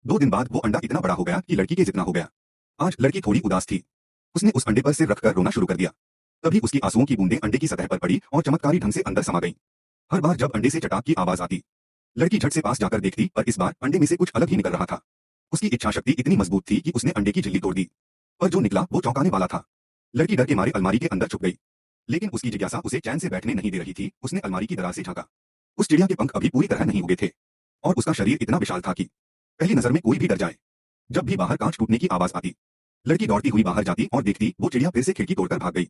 2 दिन बाद वो अंडा इतना बड़ा हो गया कि लड़की के जितना हो गया। आज लड़की थोड़ी उदास थी। उसने उस अंडे पर सिर रखकर रोना शुरू कर दिया। तभी उसकी आंसुओं की बूंदें अंडे की सतह पर पड़ी और चमत्कारी ढंग से अंदर समा गईं। हर बार जब अंडे से चटाक की आवाज आती, लड़की झट से पास जाकर देखती, पर इस बार अंडे में से कुछ अलग ही निकल रहा था। उसकी इच्छा शक्ति इतनी मजबूत थी कि उसने अंडे की झिल्ली तोड़ दी, पर जो निकला वो चौंकाने वाला था। लड़की डर के मारे अलमारी के अंदर छुप गई, लेकिन उसकी जिज्ञासा उसे चैन से बैठने नहीं दे रही थी। उसने अलमारी की दरार से झांका। उस चिड़िया के पंख अभी पूरी तरह नहीं उगे थे, और उसका शरीर इतना विशाल था कि पहली नजर में कोई भी डर जाए। जब भी बाहर कांच टूटने की आवाज आती, लड़की दौड़ती हुई बाहर जाती और देखती वो चिड़िया फिर से खिड़की तोड़कर भाग गई।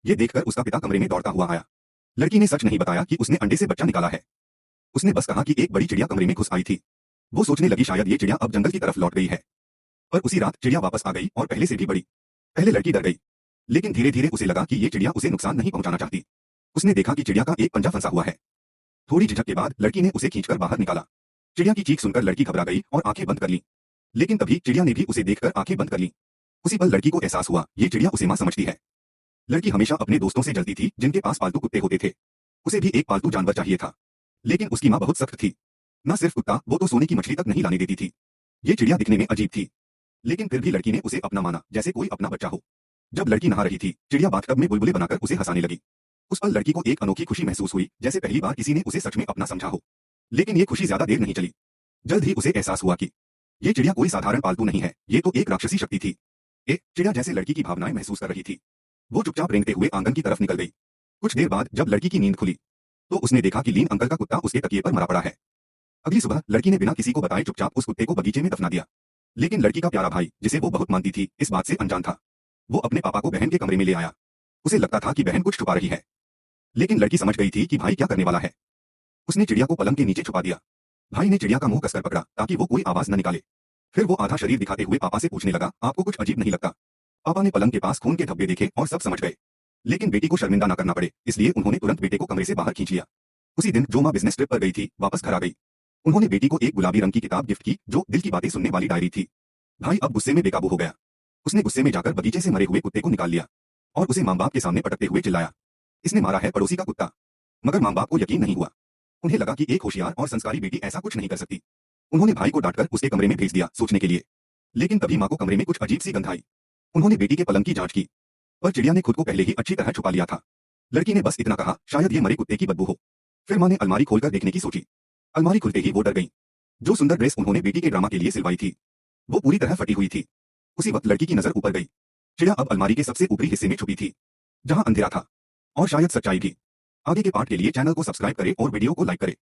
ये देखकर उसका पिता कमरे में दौड़ता हुआ आया। लड़की ने सच नहीं बताया कि उसने अंडे से बच्चा निकाला है। उसने बस कहा कि एक बड़ी चिड़िया कमरे में घुस आई थी। वो सोचने लगी शायद ये चिड़िया अब जंगल की तरफ लौट गई है। पर उसी रात चिड़िया वापस आ गई और पहले से भी बड़ी। पहले लड़की डर गई, लेकिन धीरे धीरे उसे लगा कि ये चिड़िया उसे नुकसान नहीं पहुंचाना चाहती। उसने देखा कि चिड़िया का एक पंजा फंसा हुआ है। थोड़ी झिझक के बाद लड़की ने उसे खींचकर बाहर निकाला। चिड़िया की चीख सुनकर लड़की घबरा गई और आंखें बंद कर ली। लेकिन तभी चिड़िया ने भी उसे देखकर आंखें बंद कर ली। उसी पल लड़की को एहसास हुआ, ये चिड़िया उसे मां समझती है। लड़की हमेशा अपने दोस्तों से जलती थी जिनके पास पालतू कुत्ते होते थे। उसे भी एक पालतू जानवर चाहिए था, लेकिन उसकी मां बहुत सख्त थी। न सिर्फ कुत्ता, वो तो सोने की मछली तक नहीं लाने देती थी। ये चिड़िया दिखने में अजीब थी, लेकिन फिर भी लड़की ने उसे अपना माना, जैसे कोई अपना बच्चा हो। जब लड़की नहा रही थी, चिड़िया बाथटब में बुलबुले बनाकर उसे हंसाने लगी। उस पल लड़की को एक अनोखी खुशी महसूस हुई, जैसे पहली बार किसी ने उसे सच में अपना समझा हो। लेकिन ये खुशी ज्यादा देर नहीं चली। जल्द ही उसे एहसास हुआ कि ये चिड़िया कोई साधारण पालतू नहीं है, ये तो एक राक्षसी शक्ति थी। चिड़िया जैसे लड़की की भावनाएं महसूस कर रही थी। वो चुपचाप रेंगते हुए आंगन की तरफ निकल गई। कुछ देर बाद जब लड़की की नींद खुली, तो उसने देखा कि लीन अंकल का कुत्ता उसके तकिए पर मरा पड़ा है। अगली सुबह लड़की ने बिना किसी को बताए चुपचाप उस कुत्ते को बगीचे में दफना दिया। लेकिन लड़की का प्यारा भाई, जिसे वो बहुत मानती थी, इस बात से अनजान था। वो अपने पापा को बहन के कमरे में ले आया। उसे लगता था कि बहन कुछ छुपा रही है, लेकिन लड़की समझ गई थी कि भाई क्या करने वाला है। उसने चिड़िया को पलंग के नीचे छुपा दिया। भाई ने चिड़िया का मुंह कसकर पकड़ा ताकि वो कोई आवाज न निकाले। फिर वो आधा शरीर दिखाते हुए पापा से पूछने लगा, आपको कुछ अजीब नहीं लगता? पापा ने पलंग के पास खून के धब्बे देखे और सब समझ गए। लेकिन बेटी को शर्मिंदा न करना पड़े, इसलिए उन्होंने तुरंत बेटे को कमरे से बाहर खींच लिया। उसी दिन जो माँ बिजनेस ट्रिप पर गई थी, वापस घर आ गई। उन्होंने बेटी को एक गुलाबी रंग की किताब गिफ्ट की, जो दिल की बातें सुनने वाली डायरी थी। भाई अब गुस्से में बेकाबू हो गया। उसने गुस्से में जाकर बगीचे से मरे हुए कुत्ते को निकाल लिया और उसे माँ बाप के सामने पटकते हुए चिल्लाया, इसने मारा है पड़ोसी का कुत्ता। मगर माँ बाप को यकीन नहीं हुआ। उन्हें लगा कि एक होशियार और संस्कारी बेटी ऐसा कुछ नहीं कर सकती। उन्होंने भाई को डांटकर उसके कमरे में भेज दिया सोचने के लिए। लेकिन तभी माँ को कमरे में कुछ अजीब सी गंध आई। उन्होंने बेटी के पलंग की जांच की, पर चिड़िया ने खुद को पहले ही अच्छी तरह छुपा लिया था। लड़की ने बस इतना कहा, शायद ये मरे कुत्ते की बदबू हो। फिर माँ ने अलमारी खोलकर देखने की सोची। अलमारी खुलते ही वो डर गई। जो सुंदर ड्रेस उन्होंने बेटी के ड्रामा के लिए सिलवाई थी, वो पूरी तरह फटी हुई थी। उसी वक्त लड़की की नजर ऊपर गई। चिड़िया अब अलमारी के सबसे ऊपरी हिस्से में छुपी थी, जहां अंधेरा था और शायद सच्चाई भी। आगे के पार्ट के लिए चैनल को सब्सक्राइब करें और वीडियो को लाइक करें।